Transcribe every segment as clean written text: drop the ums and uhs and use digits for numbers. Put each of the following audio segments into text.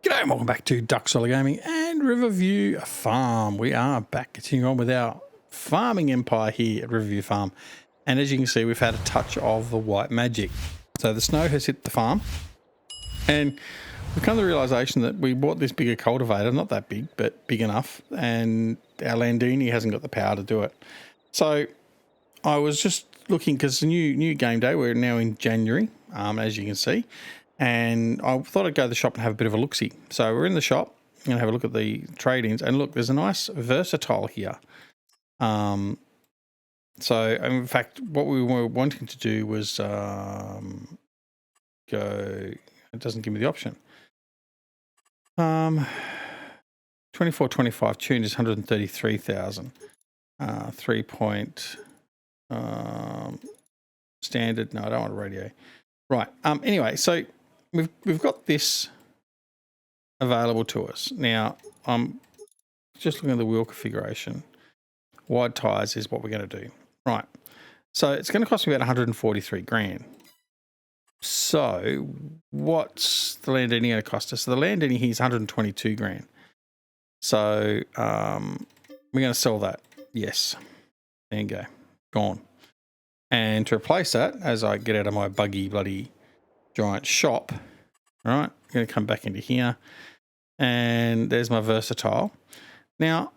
G'day and welcome back to Duck Solar Gaming and Riverview Farm. We are back continuing on with our farming empire here at Riverview Farm. And as you can see, we've had a touch of the white magic. So the snow has hit the farm and we've come to the realisation that we bought this bigger cultivator, not that big, but big enough, and our Landini hasn't got the power to do it. So I was just looking, because the new game day, we're now in January, as you can see. And I thought I'd go to the shop and have a bit of a look-see. So we're in the shop. I'm going to have a look at the trade-ins. And look, there's a nice versatile here. So, in fact, what we were wanting to do was go... It doesn't give me the option. 2425 tuned is 133,000. 3-point standard. No, I don't want a radio. Right. Anyway, so... We've got this available to us. Now, I'm just looking at the wheel configuration. Wide tyres is what we're going to do. Right. So it's going to cost me about 143 grand. So what's the Landini going to cost us? So the Landini here is 122 grand. So we're going to sell that. Yes. There you go. Gone. And to replace that, as I get out of my buggy bloody giant shop, all right, I'm going to come back into here, and there's my versatile. Now,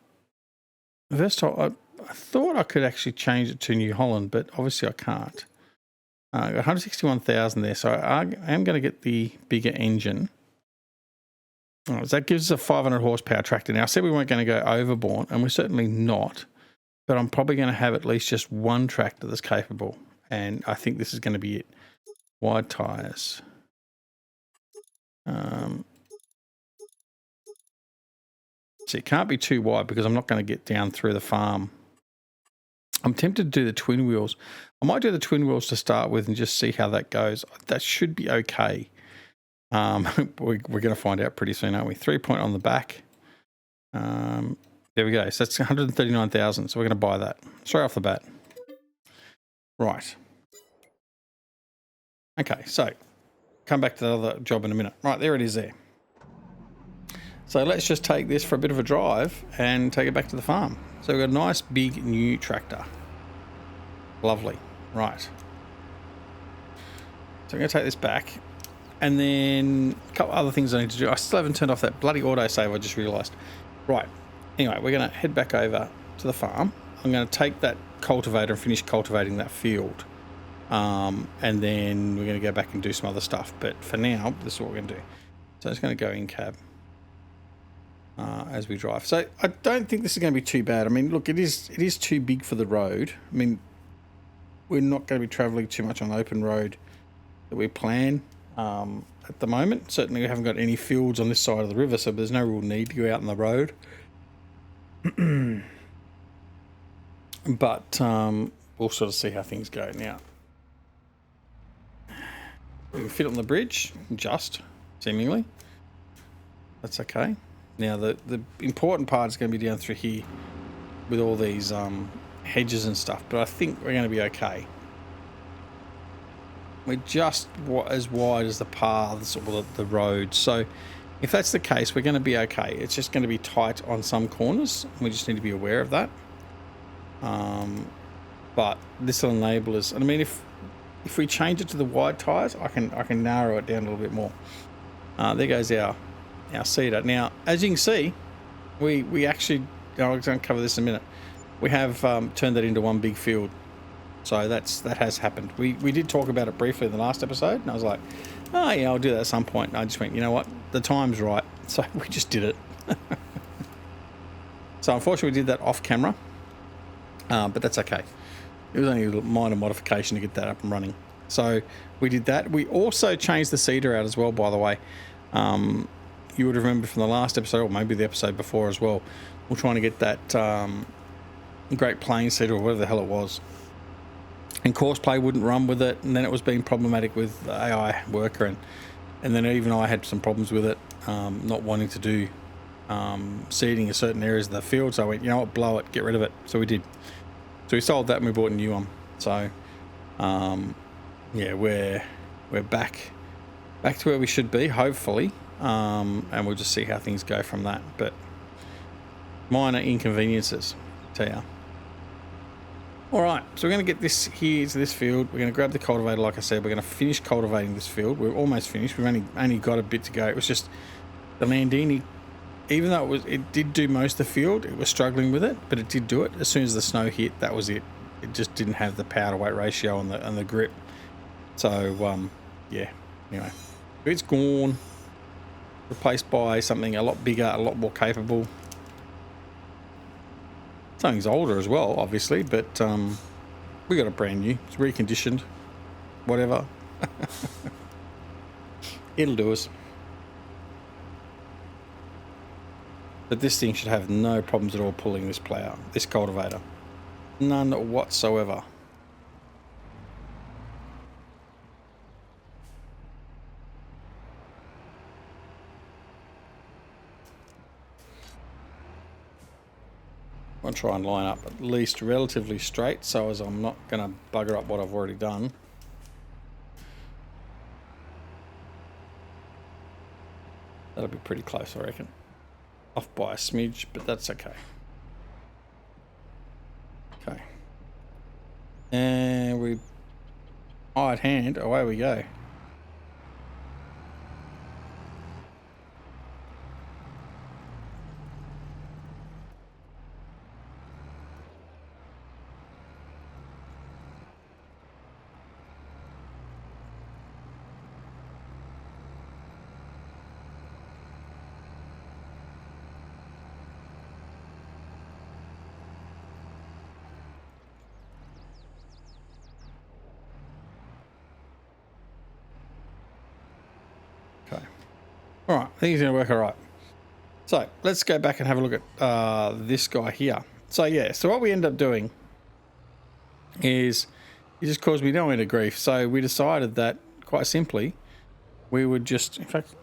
versatile, I thought I could actually change it to New Holland, but obviously I can't. I got 161,000 there, so I am going to get the bigger engine. All right, so that gives us a 500 horsepower tractor. Now, I said we weren't going to go overboard, and we're certainly not, but I'm probably going to have at least just one tractor that's capable, and I think this is going to be it. Wide tyres. So it can't be too wide because I'm not going to get down through the farm. I'm tempted to do the twin wheels. I might do the twin wheels to start with and just see how that goes. That should be okay. We're going to find out pretty soon, aren't we? 3-point on the back. There we go. So that's 139,000. So we're going to buy that straight off the bat. Right. Okay, so come back to the other job in a minute. Right, there it is there. So let's just take this for a bit of a drive and take it back to the farm. So we've got a nice big new tractor. Lovely. Right. So I'm going to take this back. And then a couple other things I need to do. I still haven't turned off that bloody autosave, I just realised. Right. Anyway, we're going to head back over to the farm. I'm going to take that cultivator and finish cultivating that field. And then we're going to go back and do some other stuff. But for now, this is what we're going to do. So it's going to go in cab as we drive. So I don't think this is going to be too bad. I mean, look, it is too big for the road. I mean, we're not going to be travelling too much on open road that we plan at the moment. Certainly we haven't got any fields on this side of the river, so there's no real need to go out on the road. But we'll sort of see how things go now. We can fit on the bridge, just, seemingly. That's okay. Now, the important part is going to be down through here with all these hedges and stuff, but I think we're going to be okay. We're just as wide as the paths or the roads, so if that's the case, we're going to be okay. It's just going to be tight on some corners. We just need to be aware of that. But this will enable us, and I mean, if we change it to the wide tyres, I can narrow it down a little bit more. There goes our seeder. Now, as you can see, we actually, I'm going to cover this in a minute. We have turned that into one big field. So that has happened. We did talk about it briefly in the last episode, and I was like, oh yeah, I'll do that at some point. And I just went, you know what, the time's right. So we just did it. So unfortunately we did that off camera, but that's okay. It was only a minor modification to get that up and running. So we did that. We also changed the seeder out as well, by the way. You would remember from the last episode, or maybe the episode before as well, we're trying to get that Great Plains seeder, or whatever the hell it was. And Courseplay wouldn't run with it, and then it was being problematic with the AI worker, and then even I had some problems with it, not wanting to do seeding in certain areas of the field. So I went, you know what, blow it, get rid of it. So we did. So we sold that and we bought a new one. So yeah, we're back to where we should be, hopefully. and we'll just see how things go from that. But minor inconveniences, tell ya. All right, so we're going to get this here to this field. We're going to grab the cultivator, like I said. We're going to finish cultivating this field. We're almost finished. We've only got a bit to go. It was just the Landini, even though it did do most of the field, it was struggling with it, but it did do it. As soon as the snow hit, that was it. It just didn't have the power to weight ratio on the grip. So yeah, anyway, it's gone, replaced by something a lot bigger, a lot more capable. Something's older as well, obviously, but we got a brand new. It's reconditioned, whatever. It'll do us. But this thing should have no problems at all pulling this plough, this cultivator. None whatsoever. I'll try and line up at least relatively straight so as I'm not going to bugger up what I've already done. That'll be pretty close, I reckon. Off by a smidge, but that's okay. Okay. And we right hand, away we go. Okay. All right, I think it's going to work all right. So let's go back and have a look at this guy here. So yeah, so what we end up doing is it just caused me no end of grief. So we decided that quite simply we would just, in fact,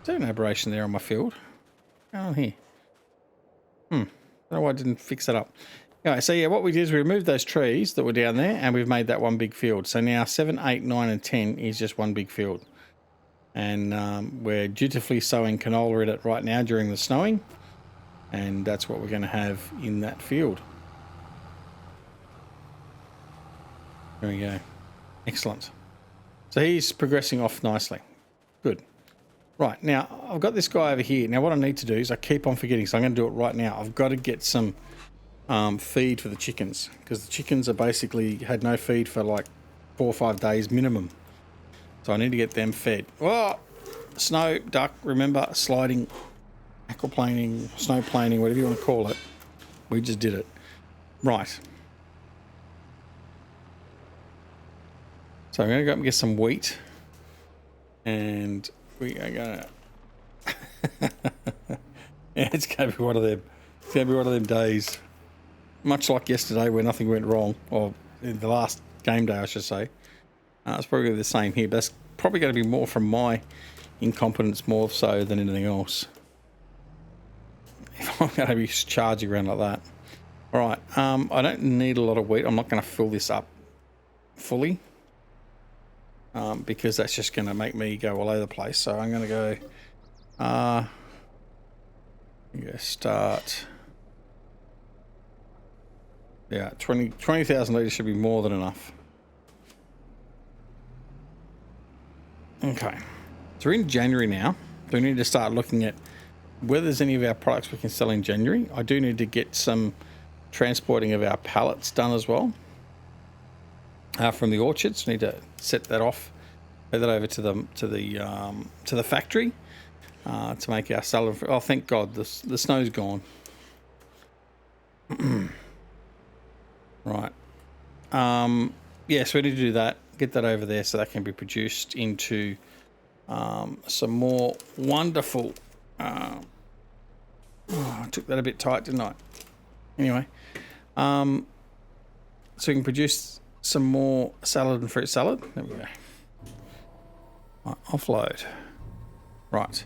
there's an aberration there on my field. What's going on here? I don't know why I didn't fix that up. Anyway, so yeah, what we did is we removed those trees that were down there and we've made that one big field. So now 7, 8, 9 and 10 is just one big field. And we're dutifully sowing canola in it right now during the snowing. And that's what we're going to have in that field. There we go. Excellent. So he's progressing off nicely. Good. Right, now I've got this guy over here. Now what I need to do is I keep on forgetting, so I'm going to do it right now. I've got to get some feed for the chickens because the chickens are basically had no feed for like 4 or 5 days minimum. So I need to get them fed. Oh, snow, duck, remember, sliding, aquaplaning, snow planing, whatever you want to call it. We just did it. Right. So I'm going to go up and get some wheat. And we are going to... Yeah, it's going to be one of them. It's going to be one of them days. Much like yesterday where nothing went wrong. Or the last game day, I should say. It's probably the same here, but that's probably going to be more from my incompetence more so than anything else. If I'm going to be charging around like that. All right, I don't need a lot of wheat. I'm not going to fill this up fully because that's just going to make me go all over the place. So I'm going to go, start. Yeah, 20,000 litres should be more than enough. Okay, so we're in January now. So we need to start looking at whether there's any of our products we can sell in January. I do need to get some transporting of our pallets done as well from the orchards. Need to set that off, head that over to the factory to make our salad. Oh, thank God, the snow's gone. Right. Yeah, so we need to do that. Get that over there so that can be produced into some more wonderful... I took that a bit tight, didn't I? Anyway. So we can produce some more salad and fruit salad. There we go. Right, offload. Right.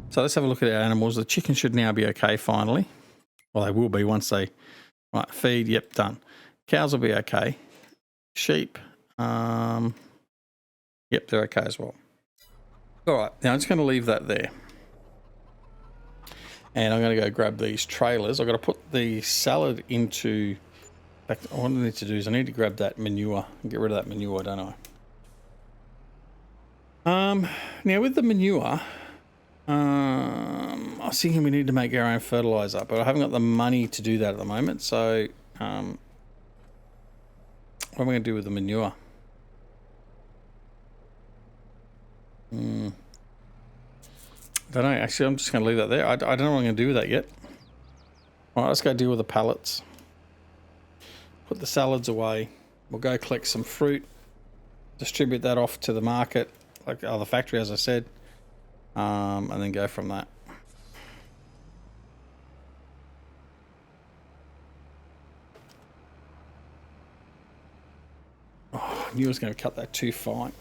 So let's have a look at our animals. The chicken should now be okay finally. Well, they will be once they... Right, feed, yep, done. Cows will be okay. Sheep... yep, they're okay as well. All right, now I'm just going to leave that there. And I'm going to go grab these trailers. I've got to put the salad into... In fact, what I need to do is I need to grab that manure and get rid of that manure, don't I? Now with the manure, I was thinking we need to make our own fertilizer, but I haven't got the money to do that at the moment. So, what am I going to do with the manure? Don't know. Actually, I'm just going to leave that there. I don't know what I'm going to do with that yet. All right, let's go deal with the pallets. Put the salads away. We'll go collect some fruit. Distribute that off to the market, like the factory, as I said. And then go from that. Oh, I knew I was going to cut that too fine.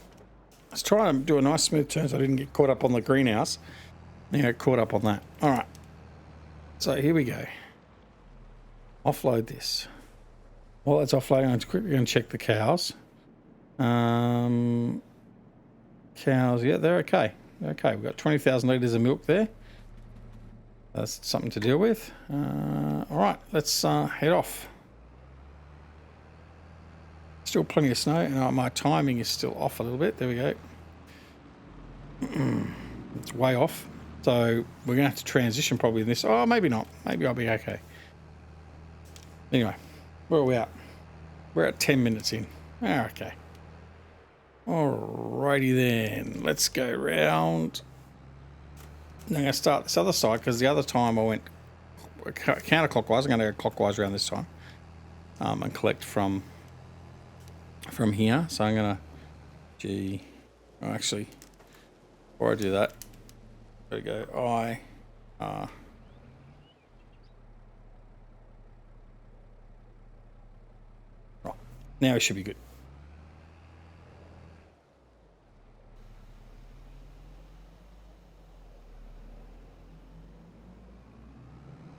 Let's try and do a nice smooth turn so I didn't get caught up on the greenhouse. I got caught up on that. All right. So here we go. Offload this. While that's offloading, I'm quickly going to check the cows. Cows, yeah, they're okay. Okay, we've got 20,000 litres of milk there. That's something to deal with. All right, let's head off. Still plenty of snow, and my timing is still off a little bit. There we go. It's way off. So we're going to have to transition probably in this. Oh, maybe not. Maybe I'll be okay. Anyway, where are we at? We're at 10 minutes in. Ah, okay. Alrighty then. Let's go round. I'm going to start this other side because the other time I went counterclockwise. I'm going to go clockwise around this time and collect from here. So I'm going to... Oh, actually, before I do that, there we go. Right. Now it should be good.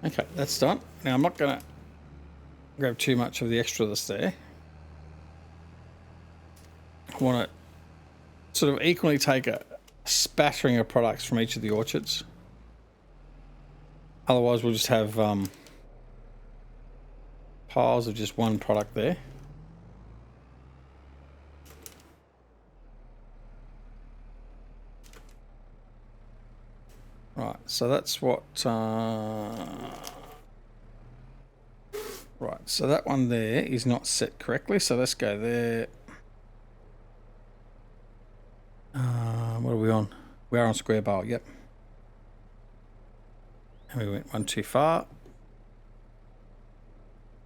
Okay, that's done. Now I'm not going to grab too much of the extra that's there. I want to sort of equally take a spattering of products from each of the orchards. Otherwise we'll just have piles of just one product there. Right, so that's what right, so that one there is not set correctly, so let's go there. What are we on? We are on square bar, yep. And we went one too far.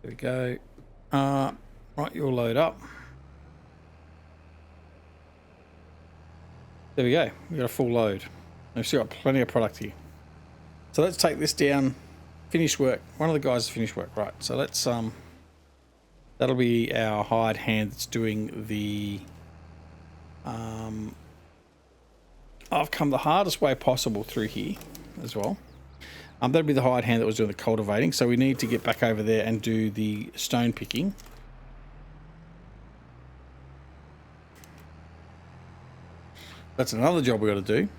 There we go. Right, you'll load up. There we go. We got a full load. We've still got plenty of product here. So let's take this down. Finish work. One of the guys finished work. Right. So let's that'll be our hired hand that's doing the I've come the hardest way possible through here as well. That'll be the hired hand that was doing the cultivating. So we need to get back over there and do the stone picking. That's another job we got to do.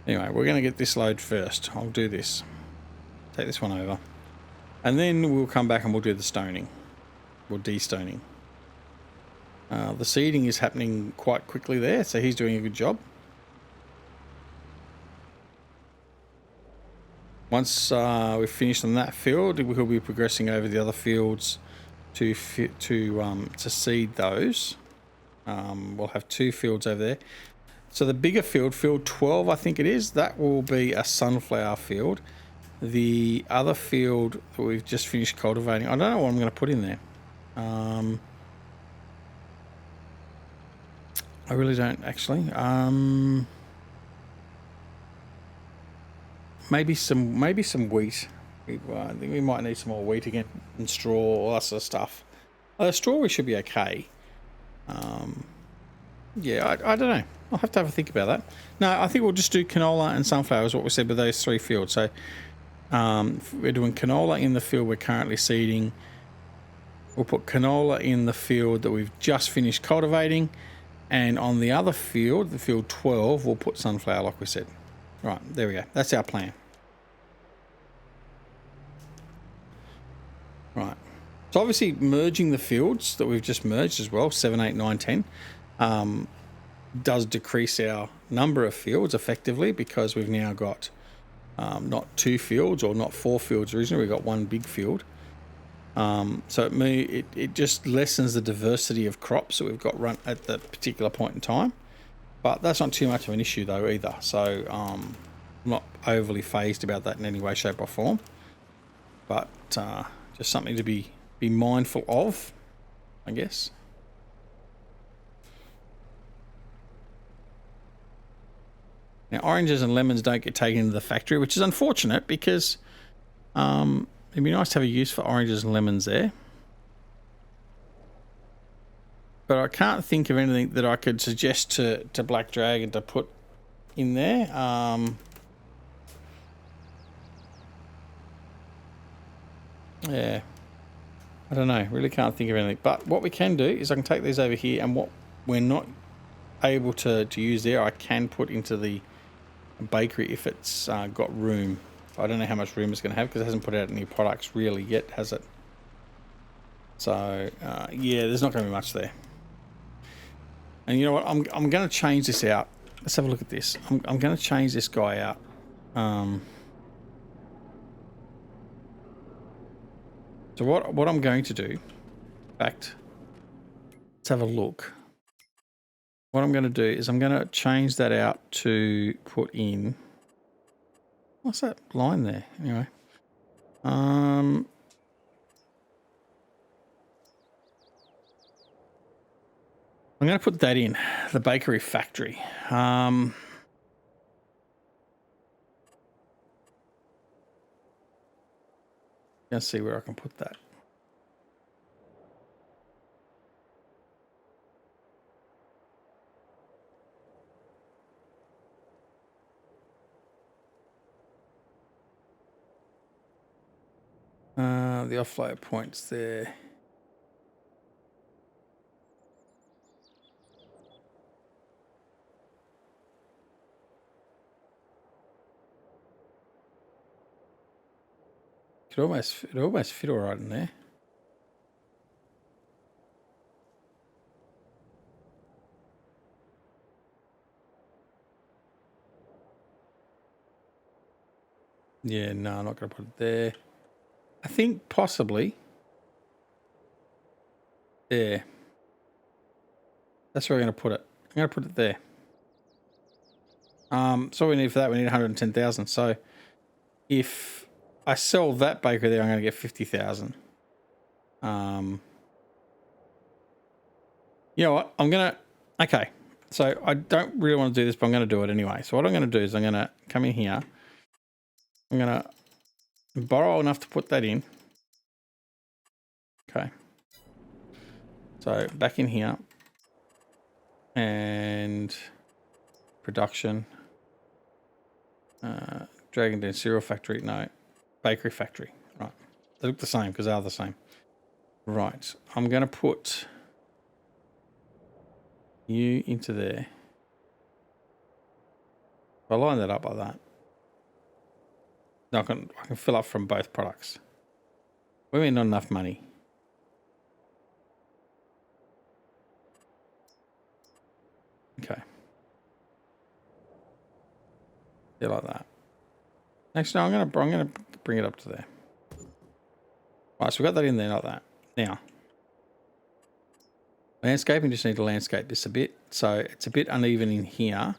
Anyway, we're going to get this load first. I'll do this. Take this one over. And then we'll come back and we'll do the stoning. Or de-stoning. The seeding is happening quite quickly there, so he's doing a good job. Once we've finished on that field, we'll be progressing over the other fields to seed those. We'll have two fields over there. So the bigger field, field 12, I think it is, that will be a sunflower field. The other field that we've just finished cultivating, I don't know what I'm going to put in there. I really don't actually. Maybe some wheat. I think we might need some more wheat again, and straw, all that sort of stuff. Straw we should be okay. Yeah, I don't know. I'll have to have a think about that. No, I think we'll just do canola and sunflower is what we said with those three fields. So we're doing canola in the field we're currently seeding. We'll put canola in the field that we've just finished cultivating. And on the other field, the field 12, we'll put sunflower like we said. Right, there we go. That's our plan. Right. So obviously merging the fields that we've just merged as well, 7, 8, 9, 10, does decrease our number of fields effectively, because we've now got not 2 fields or not 4 fields originally, we've got 1 big field. So it just lessens the diversity of crops that we've got run at that particular point in time. But that's not too much of an issue though either. So I'm not overly phased about that in any way, shape or form. But just something to be mindful of, I guess. Now, oranges and lemons don't get taken into the factory, which is unfortunate, because it'd be nice to have a use for oranges and lemons there. But I can't think of anything that I could suggest to Black Dragon to put in there. Yeah, I don't know. Really can't think of anything. But what we can do is I can take these over here, and what we're not able to use there, I can put into the bakery if it's got room. I don't know how much room it's going to have, because it hasn't put out any products really yet, has it? So yeah, there's not going to be much there. And you know what? I'm going to change this out. Let's have a look at this. I'm going to change this guy out. So what I'm going to do, in fact, let's have a look. What I'm going to do is I'm going to change that out to put in. What's that line there? Anyway, I'm going to put that in the bakery factory. Let's see where I can put that. The offload points there. It almost fit all right in there. Yeah, no, I'm not going to put it there. I think possibly there. That's where I'm going to put it. I'm going to put it there. So what we need for that, we need 110,000. So if I sell that bakery there, I'm going to get 50,000. You know what? Okay. So I don't really want to do this, but I'm going to do it anyway. So what I'm going to do is I'm going to come in here. I'm going to borrow enough to put that in. Okay. So back in here. And production. Dragon Den cereal factory. No. Bakery factory. Right. They look the same because they are the same. Right. I'm going to put you into there. If I line that up like that, I can fill up from both products. We mean not enough money. Okay. Yeah, like that. Actually, no, I'm gonna bring it up to there. Right, so we got that in there like that. Now, landscaping, just need to landscape this a bit. So it's a bit uneven in here.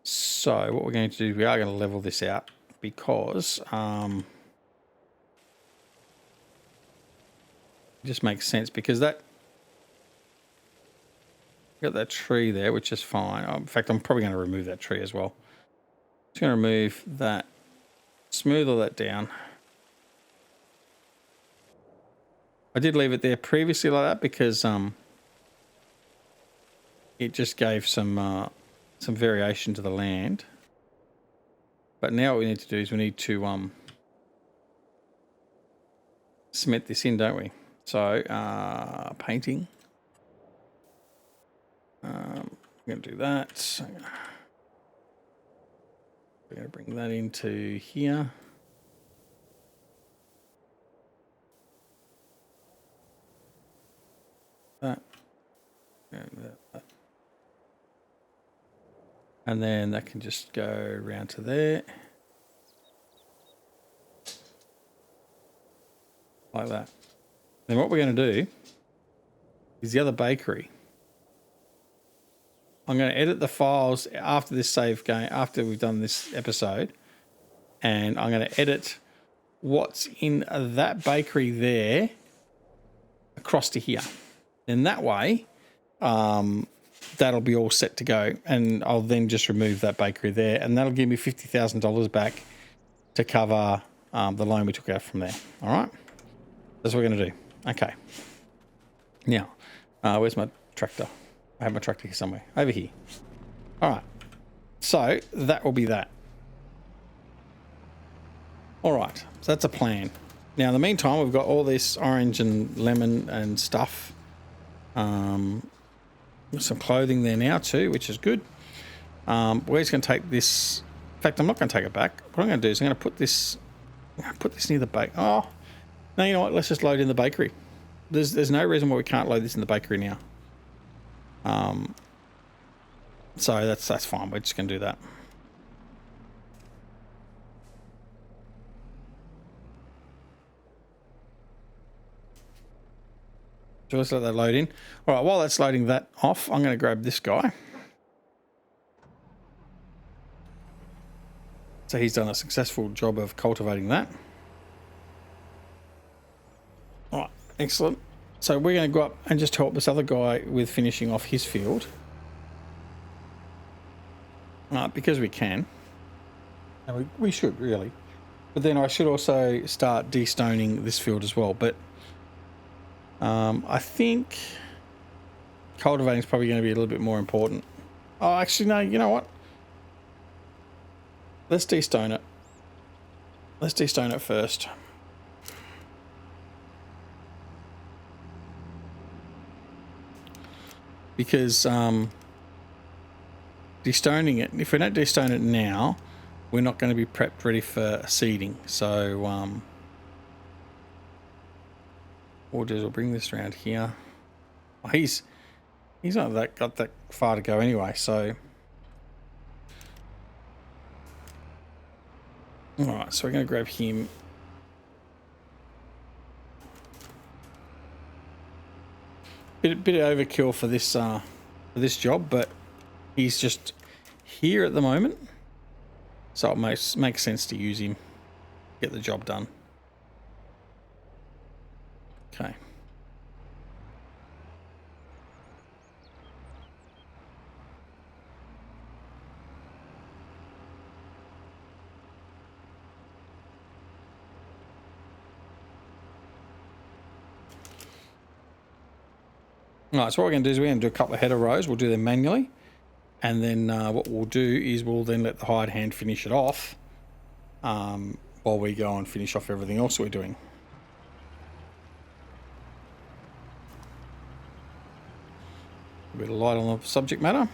So what we're going to do, we are going to level this out, because it just makes sense, because that got that tree there, which is fine. In fact, I'm probably going to remove that tree as well. Just going to remove that, smooth all that down. I did leave it there previously like that because it just gave some variation to the land. But now what we need to do is we need to cement this in, don't we? So painting. I'm going to do that. We're going to bring that into here. that. And then that can just go around to there. Like that. Then what we're going to do is the other bakery. I'm going to edit the files after this save game, after we've done this episode. And I'm going to edit what's in that bakery there across to here. Then that way, that'll be all set to go. And I'll then just remove that bakery there. And that'll give me $50,000 back to cover the loan we took out from there. All right? That's what we're going to do. Okay. Now, where's my tractor? I have my tractor here somewhere. Over here. All right. So that will be that. All right. So that's a plan. Now, in the meantime, we've got all this orange and lemon and stuff. Some clothing there now too, which is good. We're just going to take this. In fact, I'm not going to take it back. What I'm going to do is I'm going to put this near the bake. Oh, no, you know what? Let's just load in the bakery. There's no reason why we can't load this in the bakery now. So that's fine. We're just going to do that. So let's let that load in. All right, while that's loading that off, I'm going to grab this guy. So he's done a successful job of cultivating that. All right, excellent. So we're going to go up and just help this other guy with finishing off his field. Because we can. And we should, really. But then I should also start de-stoning this field as well. But I think cultivating is probably going to be a little bit more important. Oh, actually, no, you know what? Let's de-stone it. Let's de-stone it first. Because de-stoning it, if we don't de-stone it now, we're not going to be prepped ready for seeding. So what we'll do is we'll bring this around here. Oh, he's not got that far to go anyway, so alright, so we're going to grab him. Bit of overkill for this job, but he's just here at the moment, so it makes sense to use him, get the job done. Okay. All right, so what we're going to do is we're going to do a couple of header rows. We'll do them manually. And then what we'll do is we'll then let the hired hand finish it off while we go and finish off everything else we're doing. A bit of light on the subject matter.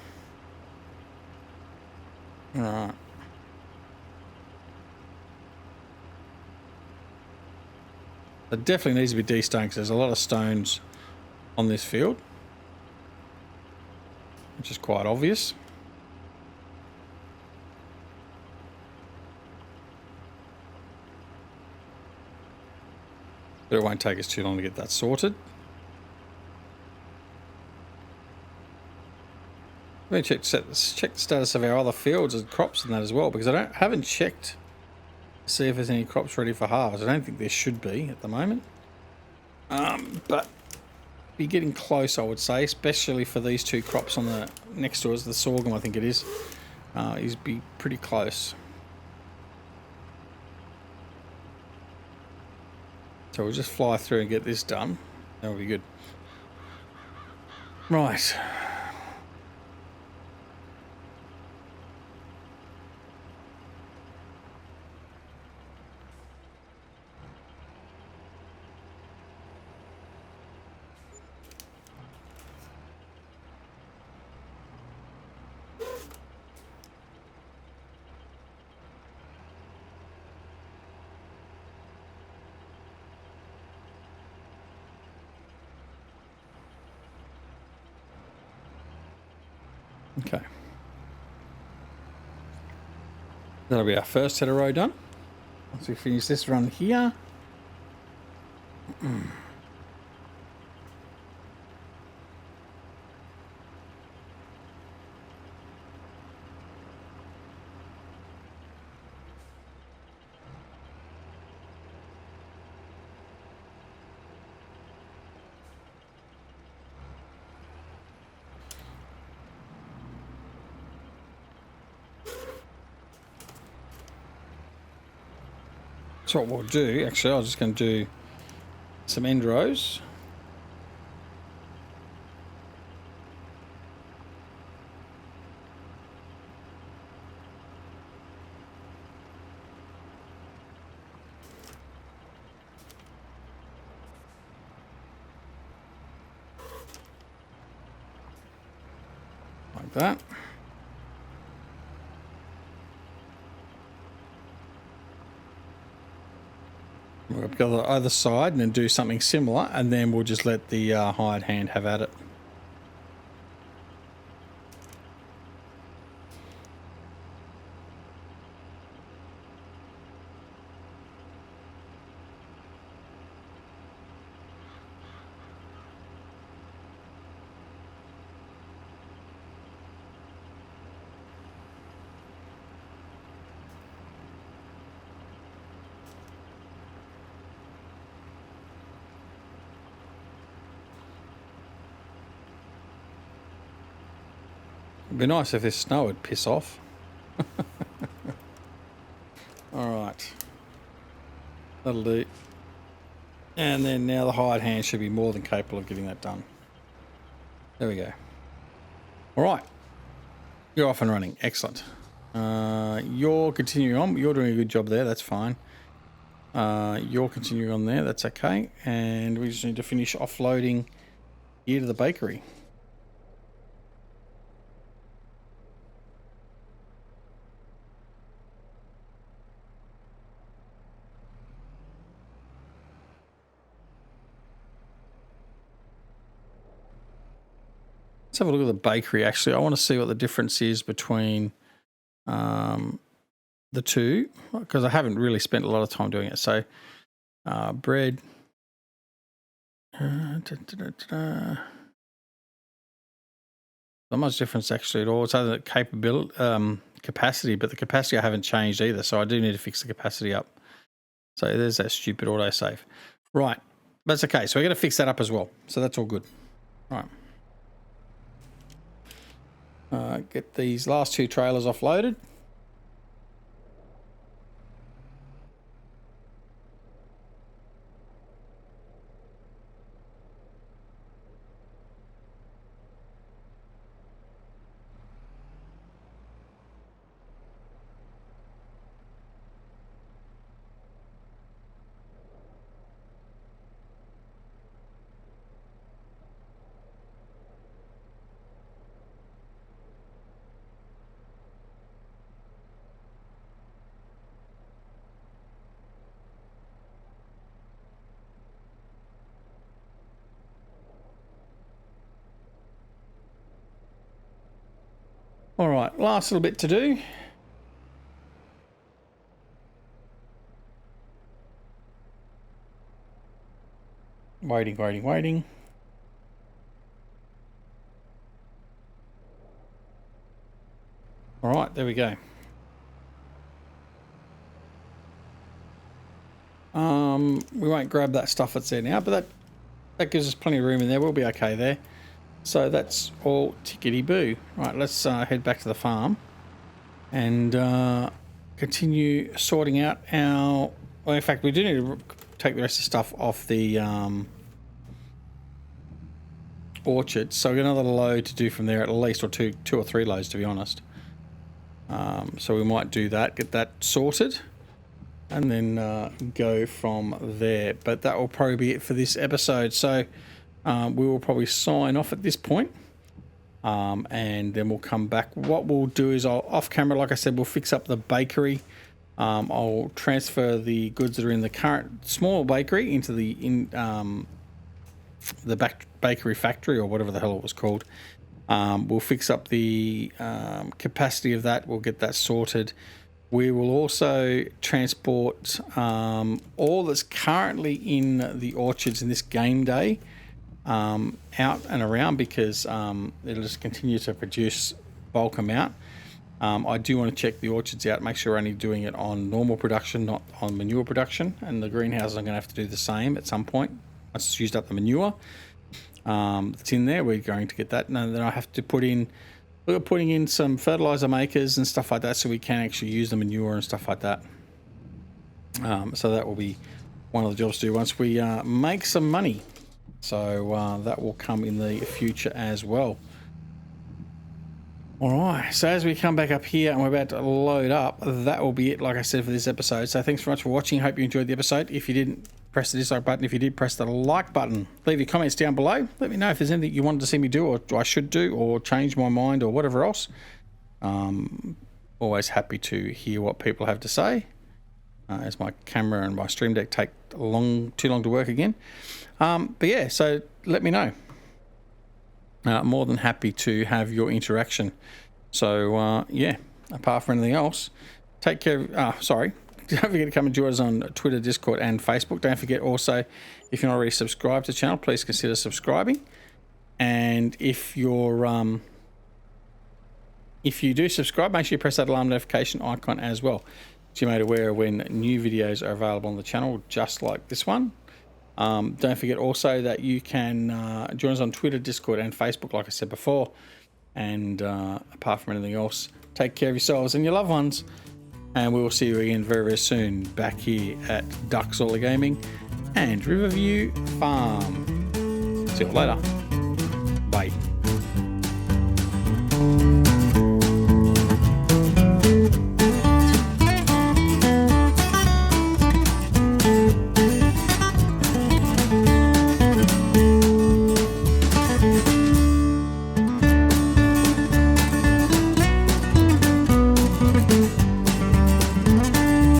All right. It definitely needs to be de-stoned because there's a lot of stones on this field, which is quite obvious. But it won't take us too long to get that sorted. Let me check the status of our other fields and crops and that as well, because I haven't checked to see if there's any crops ready for harvest. I don't think there should be at the moment. But be getting close, I would say, especially for these two crops on the next to us, the sorghum, I think it is be pretty close. So we'll just fly through and get this done. That'll be good. Right. Okay. That'll be our first header row done. Once we finish this run here. So what we'll do, actually, I was just going to do some end rows. Like that. We'll go to the other side and then do something similar, and then we'll just let the hired hand have at it. It'd be nice if this snow would piss off. Alright. That'll do. And then now the hired hand should be more than capable of getting that done. There we go. Alright. You're off and running. Excellent. You're continuing on. You're doing a good job there. That's fine. You're continuing on there. That's okay. And we just need to finish offloading here to the bakery. Let's have a look at the bakery. Actually, I want to see what the difference is between the two, because I haven't really spent a lot of time doing it. So, bread. Not much difference actually at all. It's other capacity, but the capacity I haven't changed either. So I do need to fix the capacity up. So there's that stupid autosave. Right, that's okay. So we're going to fix that up as well. So that's all good. Right. Get these last two trailers offloaded. All right, last little bit to do. Waiting. All right, there we go. We won't grab that stuff that's there now, but that gives us plenty of room in there. We'll be okay there. So that's all tickety-boo. Right, let's head back to the farm and continue sorting out our... Well, in fact, we do need to take the rest of the stuff off the orchard. So we've got another load to do from there at least, or two or three loads, to be honest. So we might do that, get that sorted, and then go from there. But that will probably be it for this episode. So we will probably sign off at this point, and then we'll come back. What we'll do is off camera, like I said, we'll fix up the bakery. I'll transfer the goods that are in the current small bakery into the bakery factory, or whatever the hell it was called, We'll fix up the capacity of that. We'll get that sorted. We will also transport all that's currently in the orchards in this game day out and around, because it'll just continue to produce bulk amount. I do want to check the orchards out, make sure we're only doing it on normal production, not on manure production. And the greenhouses, I'm going to have to do the same at some point. Once it's used up the manure that's in there, we're going to get that. And then I have to put in, we're putting in some fertilizer makers and stuff like that, so we can actually use the manure and stuff like that. So that will be one of the jobs to do once we make some money. So that will come in the future as well. Alright, so as we come back up here and we're about to load up, that will be it, like I said, for this episode. So thanks very much for watching. Hope you enjoyed the episode. If you didn't, press the dislike button. If you did, press the like button. Leave your comments down below. Let me know if there's anything you wanted to see me do, or I should do, or change my mind, or whatever else. Always happy to hear what people have to say. As my camera and my stream deck take too long to work again. But yeah, so let me know. More than happy to have your interaction. So yeah, apart from anything else, take care of, sorry, don't forget to come and join us on Twitter, Discord and Facebook. Don't forget also, if you're not already subscribed to the channel, please consider subscribing. And if you're if you do subscribe, make sure you press that alarm notification icon as well, so you're made aware when new videos are available on the channel, just like this one. Don't forget also that you can join us on Twitter, Discord and Facebook, like I said before. And apart from anything else, take care of yourselves and your loved ones, and we will see you again very, very soon back here at Duxola Gaming and Riverview Farm. See you later.